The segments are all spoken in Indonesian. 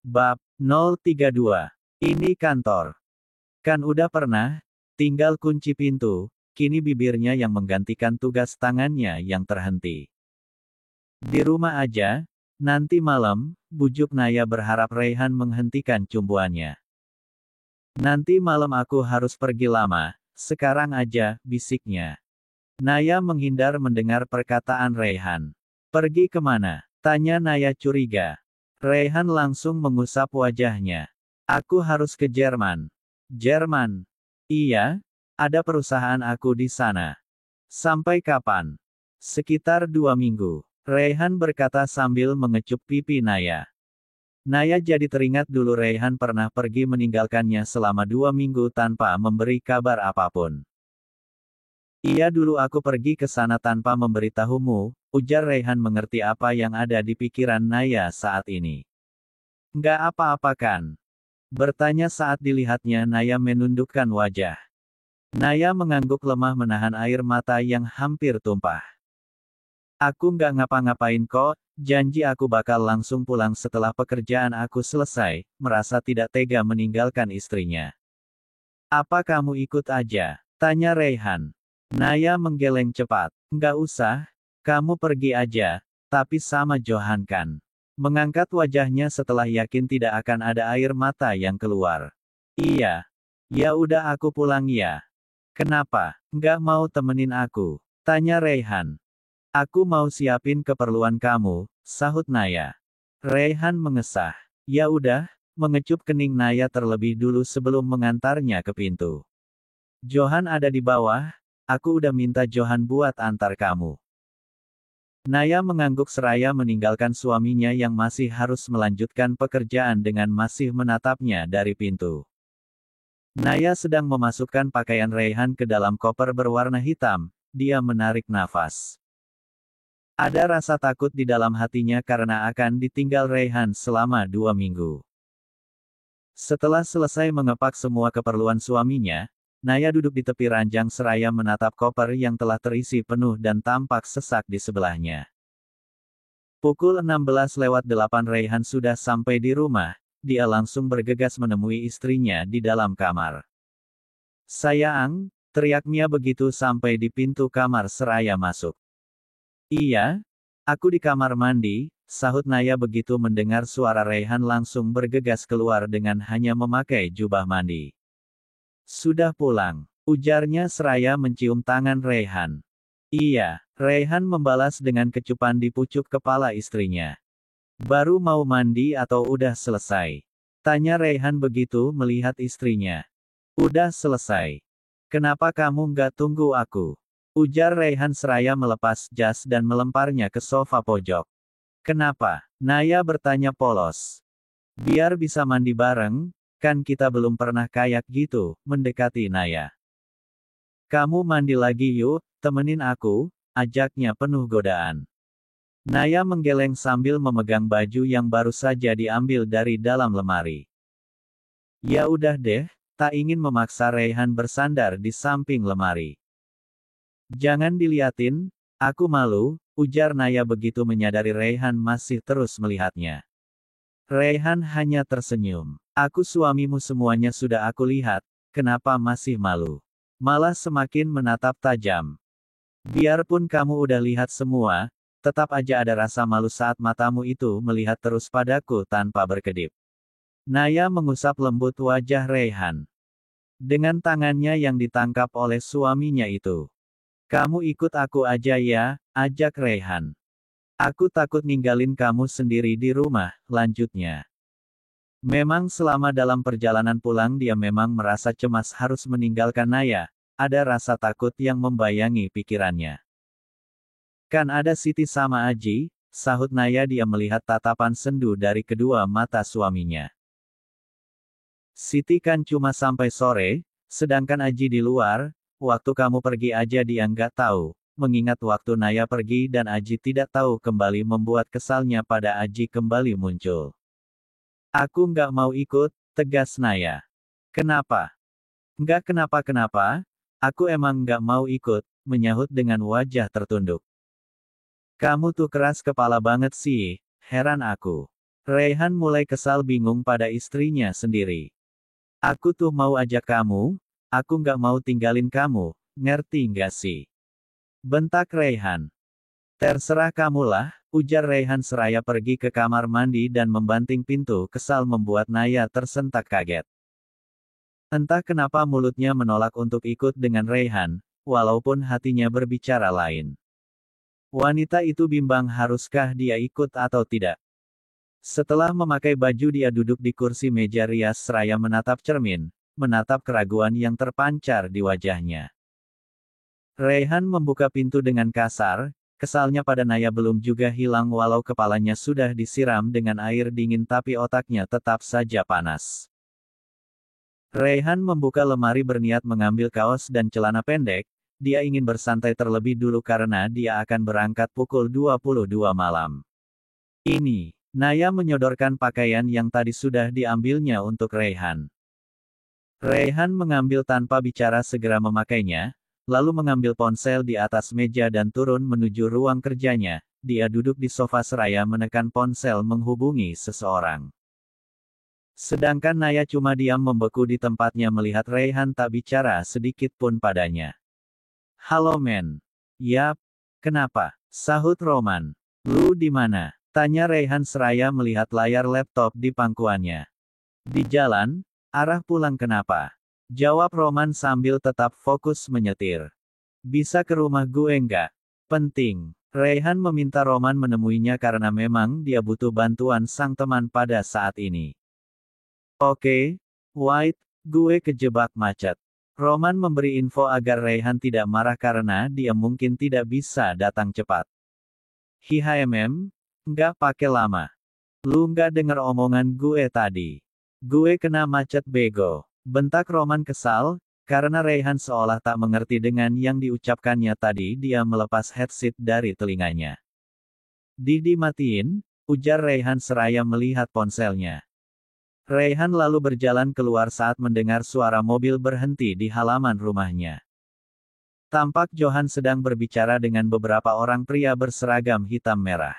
Bab 032. Ini kantor. Kan udah pernah, tinggal kunci pintu, kini bibirnya yang menggantikan tugas tangannya yang terhenti. Di rumah aja, nanti malam, bujuk Naya berharap Raihan menghentikan cumbuannya. Nanti malam aku harus pergi lama, sekarang aja, bisiknya. Naya menghindar mendengar perkataan Raihan. Pergi kemana? Tanya Naya curiga. Raihan langsung mengusap wajahnya. Aku harus ke Jerman. Jerman? Iya, ada perusahaan aku di sana. Sampai kapan? Sekitar 2 minggu. Raihan berkata sambil mengecup pipi Naya. Naya jadi teringat dulu Raihan pernah pergi meninggalkannya selama 2 minggu tanpa memberi kabar apapun. Iya dulu aku pergi ke sana tanpa memberitahumu, ujar Raihan mengerti apa yang ada di pikiran Naya saat ini. Nggak apa-apa kan? Bertanya saat dilihatnya Naya menundukkan wajah. Naya mengangguk lemah menahan air mata yang hampir tumpah. Aku nggak ngapa-ngapain kok, janji aku bakal langsung pulang setelah pekerjaan aku selesai, merasa tidak tega meninggalkan istrinya. Apa kamu ikut aja? Tanya Raihan. Naya menggeleng cepat. Nggak usah, kamu pergi aja, tapi sama Johan kan. Mengangkat wajahnya setelah yakin tidak akan ada air mata yang keluar. Iya. Ya udah aku pulang ya. Kenapa? Nggak mau temenin aku? Tanya Raihan. Aku mau siapin keperluan kamu, sahut Naya. Raihan mengesah. Ya udah, mengecup kening Naya terlebih dulu sebelum mengantarnya ke pintu. Johan ada di bawah, aku udah minta Johan buat antar kamu. Naya mengangguk seraya meninggalkan suaminya yang masih harus melanjutkan pekerjaan dengan masih menatapnya dari pintu. Naya sedang memasukkan pakaian Raihan ke dalam koper berwarna hitam, dia menarik nafas. Ada rasa takut di dalam hatinya karena akan ditinggal Raihan selama 2 minggu. Setelah selesai mengepak semua keperluan suaminya, Naya duduk di tepi ranjang seraya menatap koper yang telah terisi penuh dan tampak sesak di sebelahnya. Pukul 16:08 Raihan sudah sampai di rumah, dia langsung bergegas menemui istrinya di dalam kamar. Sayang, teriak Mia begitu sampai di pintu kamar seraya masuk. Iya, aku di kamar mandi, sahut Naya begitu mendengar suara Raihan langsung bergegas keluar dengan hanya memakai jubah mandi. Sudah pulang, ujarnya seraya mencium tangan Raihan. Iya, Raihan membalas dengan kecupan di pucuk kepala istrinya. Baru mau mandi atau udah selesai? Tanya Raihan begitu melihat istrinya. Udah selesai. Kenapa kamu nggak tunggu aku? Ujar Raihan seraya melepas jas dan melemparnya ke sofa pojok. Kenapa? Naya bertanya polos. Biar bisa mandi bareng, kan kita belum pernah kayak gitu, mendekati Naya. Kamu mandi lagi yuk, temenin aku, ajaknya penuh godaan. Naya menggeleng sambil memegang baju yang baru saja diambil dari dalam lemari. Ya udah deh, tak ingin memaksa Raihan bersandar di samping lemari. Jangan diliatin, aku malu, ujar Naya begitu menyadari Raihan masih terus melihatnya. Raihan hanya tersenyum. Aku suamimu semuanya sudah aku lihat, kenapa masih malu? Malah semakin menatap tajam. Biarpun kamu udah lihat semua, tetap aja ada rasa malu saat matamu itu melihat terus padaku tanpa berkedip. Naya mengusap lembut wajah Raihan. Dengan tangannya yang ditangkap oleh suaminya itu. Kamu ikut aku aja ya, ajak Raihan. Aku takut ninggalin kamu sendiri di rumah, lanjutnya. Memang selama dalam perjalanan pulang dia memang merasa cemas harus meninggalkan Naya, ada rasa takut yang membayangi pikirannya. Kan ada Siti sama Aji, sahut Naya dia melihat tatapan sendu dari kedua mata suaminya. Siti kan cuma sampai sore, sedangkan Aji di luar. Waktu kamu pergi aja dia nggak tahu, mengingat waktu Naya pergi dan Aji tidak tahu kembali membuat kesalnya pada Aji kembali muncul. Aku nggak mau ikut, tegas Naya. Kenapa? Nggak kenapa-kenapa, aku emang nggak mau ikut, menyahut dengan wajah tertunduk. Kamu tuh keras kepala banget sih, heran aku. Raihan mulai kesal bingung pada istrinya sendiri. Aku tuh mau ajak kamu, aku nggak mau tinggalin kamu, ngerti nggak sih? Bentak Raihan. Terserah kamulah, ujar Raihan seraya pergi ke kamar mandi dan membanting pintu kesal membuat Naya tersentak kaget. Entah kenapa mulutnya menolak untuk ikut dengan Raihan, walaupun hatinya berbicara lain. Wanita itu bimbang haruskah dia ikut atau tidak. Setelah memakai baju dia duduk di kursi meja rias seraya menatap cermin, menatap keraguan yang terpancar di wajahnya. Raihan membuka pintu dengan kasar, kesalnya pada Naya belum juga hilang walau kepalanya sudah disiram dengan air dingin tapi otaknya tetap saja panas. Raihan membuka lemari berniat mengambil kaos dan celana pendek, dia ingin bersantai terlebih dulu karena dia akan berangkat pukul 22 malam. Ini, Naya menyodorkan pakaian yang tadi sudah diambilnya untuk Raihan. Raihan mengambil tanpa bicara segera memakainya, lalu mengambil ponsel di atas meja dan turun menuju ruang kerjanya, dia duduk di sofa seraya menekan ponsel menghubungi seseorang. Sedangkan Naya cuma diam membeku di tempatnya melihat Raihan tak bicara sedikit pun padanya. Halo men. Yap. Kenapa? Sahut Roman. Lu di mana? Tanya Raihan seraya melihat layar laptop di pangkuannya. Di jalan, arah pulang kenapa? Jawab Roman sambil tetap fokus menyetir. Bisa ke rumah gue nggak? Penting. Raihan meminta Roman menemuinya karena memang dia butuh bantuan sang teman pada saat ini. Oke, White, gue kejebak macet. Roman memberi info agar Raihan tidak marah karena dia mungkin tidak bisa datang cepat. Nggak pakai lama. Lu nggak denger omongan gue tadi. Gue kena macet bego. Bentak Roman kesal, karena Raihan seolah tak mengerti dengan yang diucapkannya tadi dia melepas headset dari telinganya. Dimatiin, ujar Raihan seraya melihat ponselnya. Raihan lalu berjalan keluar saat mendengar suara mobil berhenti di halaman rumahnya. Tampak Johan sedang berbicara dengan beberapa orang pria berseragam hitam merah.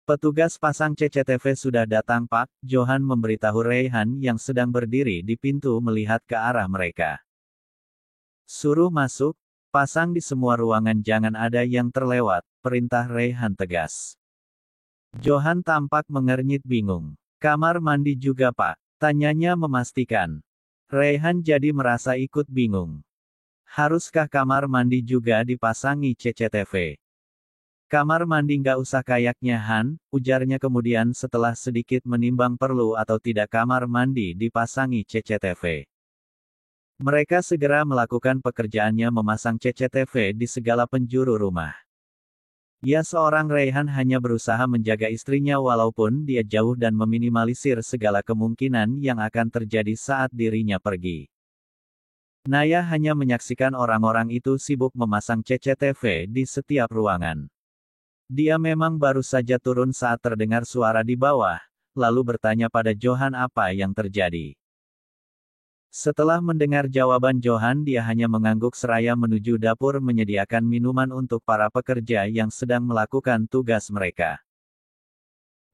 Petugas pasang CCTV sudah datang Pak, Johan memberitahu Raihan yang sedang berdiri di pintu melihat ke arah mereka. Suruh masuk, pasang di semua ruangan jangan ada yang terlewat, perintah Raihan tegas. Johan tampak mengernyit bingung. Kamar mandi juga Pak? Tanyanya memastikan. Raihan jadi merasa ikut bingung. Haruskah kamar mandi juga dipasangi CCTV? Kamar mandi nggak usah kayaknya Han, ujarnya kemudian setelah sedikit menimbang perlu atau tidak kamar mandi dipasangi CCTV. Mereka segera melakukan pekerjaannya memasang CCTV di segala penjuru rumah. Ya seorang Raihan hanya berusaha menjaga istrinya walaupun dia jauh dan meminimalisir segala kemungkinan yang akan terjadi saat dirinya pergi. Naya hanya menyaksikan orang-orang itu sibuk memasang CCTV di setiap ruangan. Dia memang baru saja turun saat terdengar suara di bawah, lalu bertanya pada Johan apa yang terjadi. Setelah mendengar jawaban Johan dia hanya mengangguk seraya menuju dapur menyediakan minuman untuk para pekerja yang sedang melakukan tugas mereka.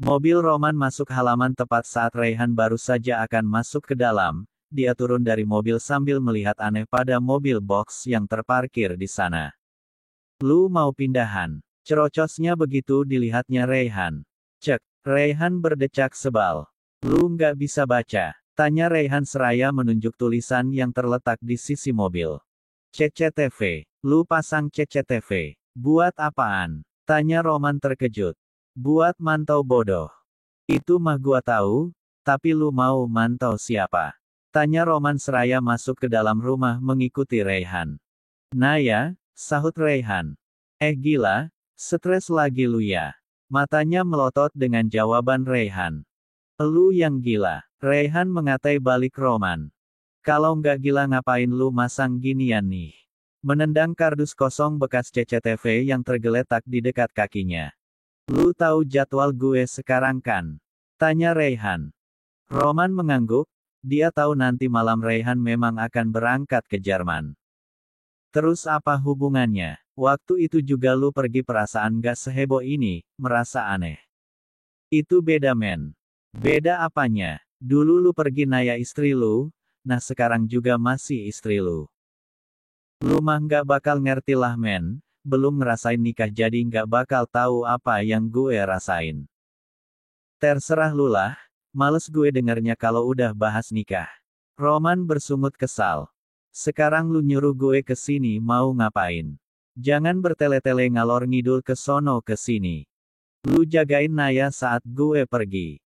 Mobil Roman masuk halaman tepat saat Raihan baru saja akan masuk ke dalam, dia turun dari mobil sambil melihat aneh pada mobil box yang terparkir di sana. Lu mau pindahan? Cerocosnya begitu dilihatnya Raihan. Cek, Raihan berdecak sebal. Lu nggak bisa baca? Tanya Raihan seraya menunjuk tulisan yang terletak di sisi mobil. CCTV. Lu pasang CCTV. Buat apaan? Tanya Roman terkejut. Buat mantau bodoh. Itu mah gua tahu, tapi lu mau mantau siapa? Tanya Roman seraya masuk ke dalam rumah mengikuti Raihan. Naya, sahut Raihan. Gila, stres lagi lu ya. Matanya melotot dengan jawaban Raihan. Lu yang gila. Raihan mengatai balik Roman. Kalau nggak gila ngapain lu masang ginian nih? Menendang kardus kosong bekas CCTV yang tergeletak di dekat kakinya. Lu tahu jadwal gue sekarang kan? Tanya Raihan. Roman mengangguk, dia tahu nanti malam Raihan memang akan berangkat ke Jerman. Terus apa hubungannya? Waktu itu juga lu pergi perasaan gak seheboh ini, merasa aneh. Itu beda men. Beda apanya? Dulu lu pergi Naya istri lu, nah sekarang juga masih istri lu. Lu mah nggak bakal ngerti lah men, belum ngerasain nikah jadi nggak bakal tahu apa yang gue rasain. Terserah lu lah, males gue dengernya kalau udah bahas nikah. Roman bersungut kesal. Sekarang lu nyuruh gue ke sini mau ngapain? Jangan bertele-tele ngalor ngidul ke sono ke sini. Lu jagain Naya saat gue pergi.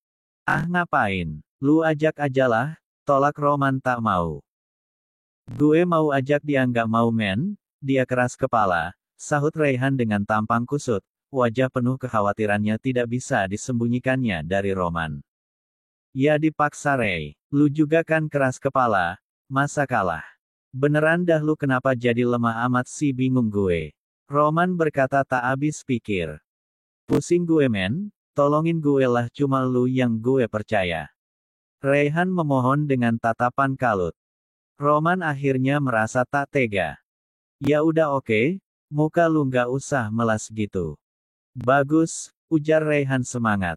Ah ngapain? Lu ajak ajalah, tolak Roman tak mau. Gue mau ajak dia nggak mau men, dia keras kepala, sahut Raihan dengan tampang kusut, wajah penuh kekhawatirannya tidak bisa disembunyikannya dari Roman. Ya dipaksa Ray, lu juga kan keras kepala, masa kalah? Beneran dah lu kenapa jadi lemah amat sih bingung gue. Roman berkata tak habis pikir. Pusing gue men, tolongin gue lah cuma lu yang gue percaya. Raihan memohon dengan tatapan kalut. Roman akhirnya merasa tak tega. Ya udah oke, muka lu nggak usah melas gitu. Bagus, ujar Raihan semangat.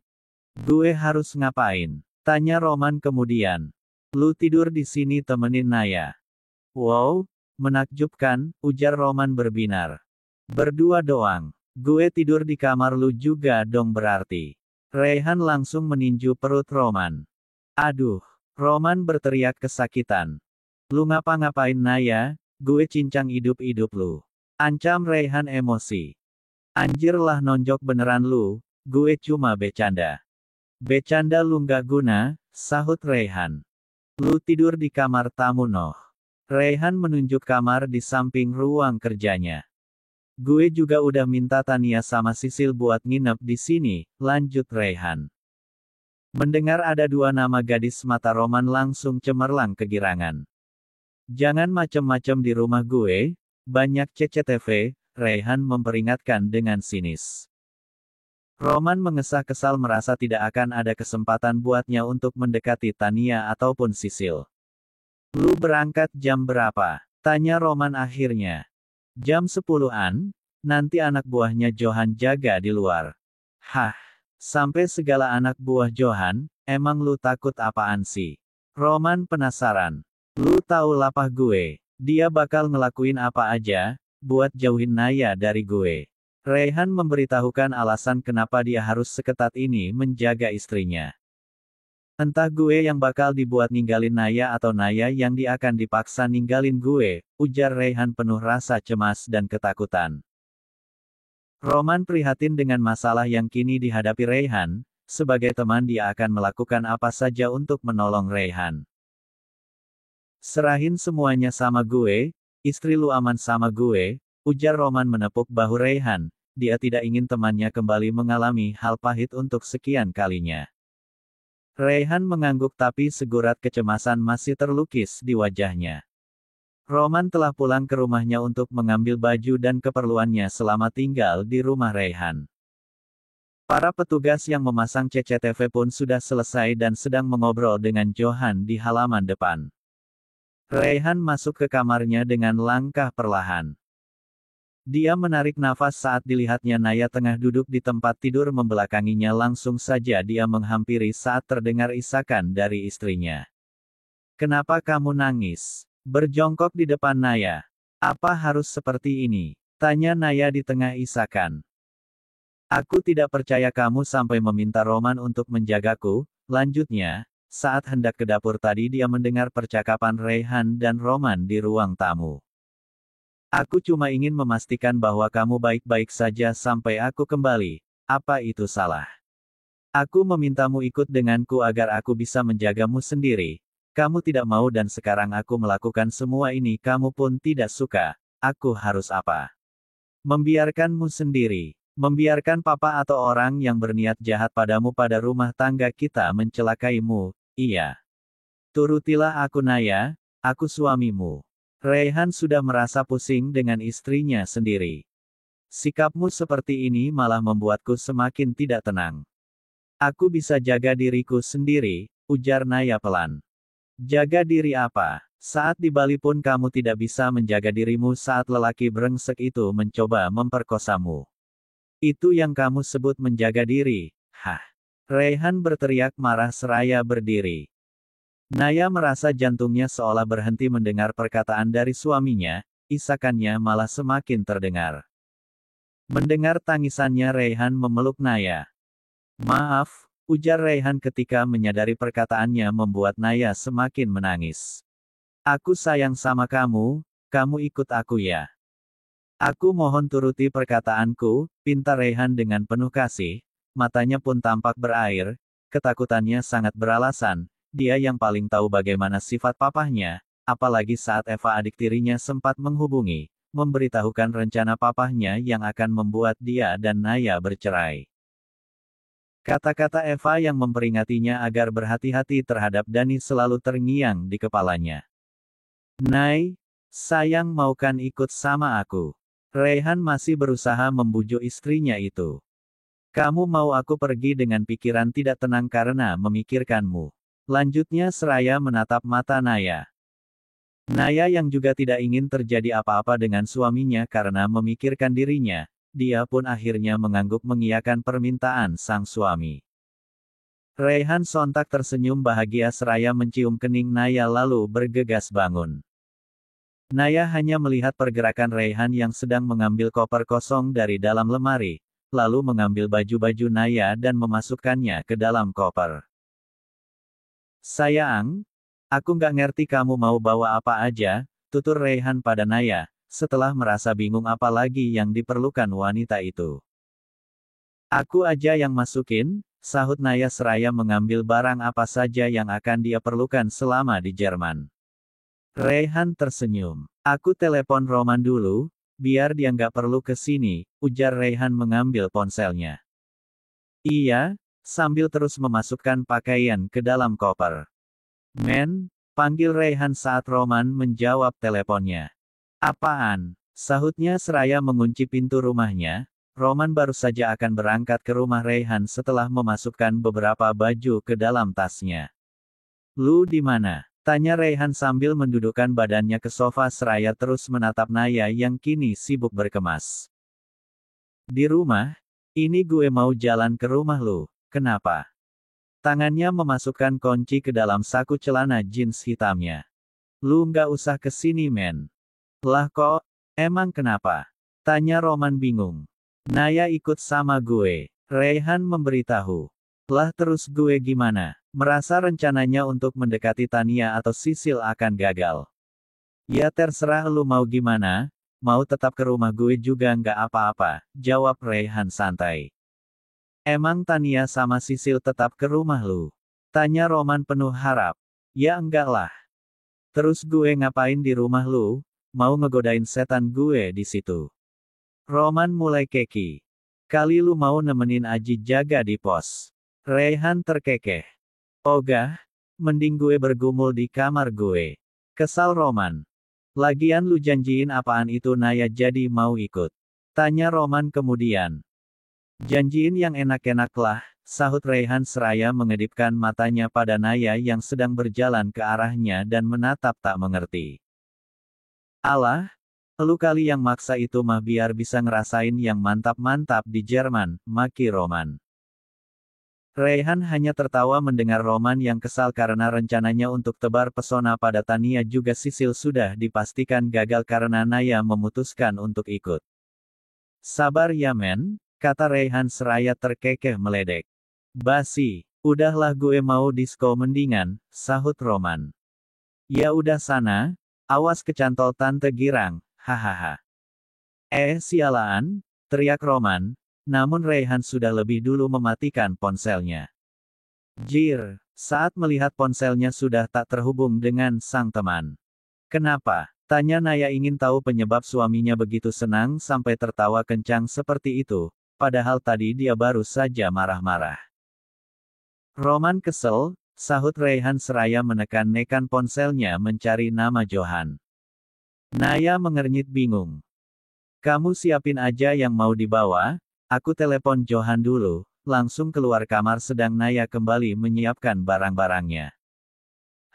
Gue harus ngapain? Tanya Roman kemudian. Lu tidur di sini temenin Naya. Wow, menakjubkan, ujar Roman berbinar. Berdua doang. Gue tidur di kamar lu juga dong berarti. Raihan langsung meninju perut Roman. Aduh, Roman berteriak kesakitan. Lu ngapa-ngapain Naya, gue cincang hidup-hidup lu. Ancam Raihan emosi. Anjir lah nonjok beneran lu, gue cuma bercanda. Bercanda lu nggak guna, sahut Raihan. Lu tidur di kamar tamu noh. Raihan menunjuk kamar di samping ruang kerjanya. Gue juga udah minta Tania sama Sisil buat nginep di sini, lanjut Raihan. Mendengar ada dua nama gadis mata Roman langsung cemerlang kegirangan. Jangan macem-macem di rumah gue, banyak CCTV, Raihan memperingatkan dengan sinis. Roman mengesah kesal merasa tidak akan ada kesempatan buatnya untuk mendekati Tania ataupun Sisil. Lu berangkat jam berapa? Tanya Roman akhirnya. Jam 10-an, nanti anak buahnya Johan jaga di luar. Hah, sampai segala anak buah Johan, emang lu takut apaan sih? Roman penasaran. Lu tahu lapah gue, dia bakal ngelakuin apa aja, buat jauhin Naya dari gue. Raihan memberitahukan alasan kenapa dia harus seketat ini menjaga istrinya. Entah gue yang bakal dibuat ninggalin Naya atau Naya yang dia akan dipaksa ninggalin gue, ujar Raihan penuh rasa cemas dan ketakutan. Roman prihatin dengan masalah yang kini dihadapi Raihan, sebagai teman dia akan melakukan apa saja untuk menolong Raihan. Serahin semuanya sama gue, istri lu aman sama gue, ujar Roman menepuk bahu Raihan, dia tidak ingin temannya kembali mengalami hal pahit untuk sekian kalinya. Raihan mengangguk tapi segurat kecemasan masih terlukis di wajahnya. Roman telah pulang ke rumahnya untuk mengambil baju dan keperluannya selama tinggal di rumah Raihan. Para petugas yang memasang CCTV pun sudah selesai dan sedang mengobrol dengan Johan di halaman depan. Raihan masuk ke kamarnya dengan langkah perlahan. Dia menarik nafas saat dilihatnya Naya tengah duduk di tempat tidur membelakanginya langsung saja dia menghampiri saat terdengar isakan dari istrinya. Kenapa kamu nangis? Berjongkok di depan Naya. Apa harus seperti ini? Tanya Naya di tengah isakan. Aku tidak percaya kamu sampai meminta Roman untuk menjagaku, lanjutnya, saat hendak ke dapur tadi dia mendengar percakapan Raihan dan Roman di ruang tamu. Aku cuma ingin memastikan bahwa kamu baik-baik saja sampai aku kembali. Apa itu salah? Aku memintamu ikut denganku agar aku bisa menjagamu sendiri. Kamu tidak mau dan sekarang aku melakukan semua ini kamu pun tidak suka. Aku harus apa? Membiarkanmu sendiri. Membiarkan papa atau orang yang berniat jahat padamu pada rumah tangga kita mencelakaimu. Iya. Turutilah aku Naya, aku suamimu. Raihan sudah merasa pusing dengan istrinya sendiri. Sikapmu seperti ini malah membuatku semakin tidak tenang. Aku bisa jaga diriku sendiri, ujar Naya pelan. Jaga diri apa? Saat di Bali pun kamu tidak bisa menjaga dirimu saat lelaki brengsek itu mencoba memperkosamu. Itu yang kamu sebut menjaga diri, hah? Raihan berteriak marah seraya berdiri. Naya merasa jantungnya seolah berhenti mendengar perkataan dari suaminya, isakannya malah semakin terdengar. Mendengar tangisannya Raihan memeluk Naya. Maaf, ujar Raihan ketika menyadari perkataannya membuat Naya semakin menangis. Aku sayang sama kamu, kamu ikut aku ya. Aku mohon turuti perkataanku, pinta Raihan dengan penuh kasih, matanya pun tampak berair, ketakutannya sangat beralasan, dia yang paling tahu bagaimana sifat papahnya, apalagi saat Eva adik tirinya sempat menghubungi, memberitahukan rencana papahnya yang akan membuat dia dan Naya bercerai. Kata-kata Eva yang memperingatinya agar berhati-hati terhadap Dani selalu terngiang di kepalanya. Nay, sayang mau kan ikut sama aku? Raihan masih berusaha membujuk istrinya itu. Kamu mau aku pergi dengan pikiran tidak tenang karena memikirkanmu. Lanjutnya seraya menatap mata Naya. Naya yang juga tidak ingin terjadi apa-apa dengan suaminya karena memikirkan dirinya, dia pun akhirnya mengangguk mengiyakan permintaan sang suami. Raihan sontak tersenyum bahagia seraya mencium kening Naya lalu bergegas bangun. Naya hanya melihat pergerakan Raihan yang sedang mengambil koper kosong dari dalam lemari, lalu mengambil baju-baju Naya dan memasukkannya ke dalam koper. Sayang, aku nggak ngerti kamu mau bawa apa aja, tutur Raihan pada Naya, setelah merasa bingung apa lagi yang diperlukan wanita itu. Aku aja yang masukin, sahut Naya seraya mengambil barang apa saja yang akan dia perlukan selama di Jerman. Raihan tersenyum. Aku telepon Roman dulu, biar dia nggak perlu ke sini, ujar Raihan mengambil ponselnya. Iya, sambil terus memasukkan pakaian ke dalam koper. Men, panggil Raihan saat Roman menjawab teleponnya. Apaan? Sahutnya seraya mengunci pintu rumahnya. Roman baru saja akan berangkat ke rumah Raihan setelah memasukkan beberapa baju ke dalam tasnya. Lu di mana? Tanya Raihan sambil mendudukkan badannya ke sofa seraya terus menatap Naya yang kini sibuk berkemas. Di rumah? Ini gue mau jalan ke rumah lu. Kenapa? Tangannya memasukkan kunci ke dalam saku celana jeans hitamnya. Lu nggak usah kesini men. Lah kok? Emang kenapa? Tanya Roman bingung. Naya ikut sama gue. Raihan memberitahu. Lah terus gue gimana? Merasa rencananya untuk mendekati Tania atau Sisil akan gagal. Ya terserah lu mau gimana, mau tetap ke rumah gue juga nggak apa-apa, jawab Raihan santai. Emang Tania sama Sisil tetap ke rumah lu? Tanya Roman penuh harap. Ya enggak lah. Terus gue ngapain di rumah lu? Mau ngegodain setan gue di situ. Roman mulai keki. Kali lu mau nemenin Aji jaga di pos. Raihan terkekeh. Ogah, mending gue bergumul di kamar gue. Kesal Roman. Lagian lu janjiin apaan itu Naya jadi mau ikut? Tanya Roman kemudian. Janjiin yang enak-enak lah, sahut Raihan seraya mengedipkan matanya pada Naya yang sedang berjalan ke arahnya dan menatap tak mengerti. Alah, lu kali yang maksa itu mah biar bisa ngerasain yang mantap-mantap di Jerman, maki Roman. Raihan hanya tertawa mendengar Roman yang kesal karena rencananya untuk tebar pesona pada Tania juga Sisil sudah dipastikan gagal karena Naya memutuskan untuk ikut. Sabar ya men, kata Raihan seraya terkekeh meledek. Basi, udahlah gue mau disko mendingan, sahut Roman. Ya udah sana, awas kecantol tante girang, hahaha. Sialaan, teriak Roman. Namun Raihan sudah lebih dulu mematikan ponselnya. Jir, saat melihat ponselnya sudah tak terhubung dengan sang teman. Kenapa? Tanya Naya ingin tahu penyebab suaminya begitu senang sampai tertawa kencang seperti itu, padahal tadi dia baru saja marah-marah. Roman kesel, sahut Raihan seraya menekan-nekan ponselnya mencari nama Johan. Naya mengernyit bingung. Kamu siapin aja yang mau dibawa, aku telepon Johan dulu, langsung keluar kamar sedang Naya kembali menyiapkan barang-barangnya.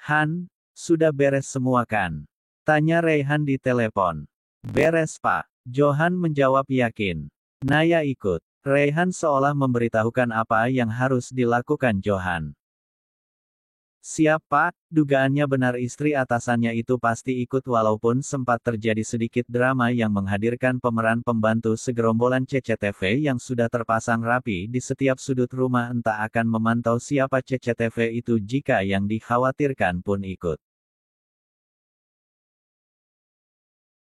Han, sudah beres semua kan? Tanya Raihan di telepon. Beres pak, Johan menjawab yakin. Naya ikut. Raihan seolah memberitahukan apa yang harus dilakukan Johan. Siap Pak, dugaannya benar istri atasannya itu pasti ikut walaupun sempat terjadi sedikit drama yang menghadirkan pemeran pembantu segerombolan CCTV yang sudah terpasang rapi di setiap sudut rumah entah akan memantau siapa CCTV itu jika yang dikhawatirkan pun ikut.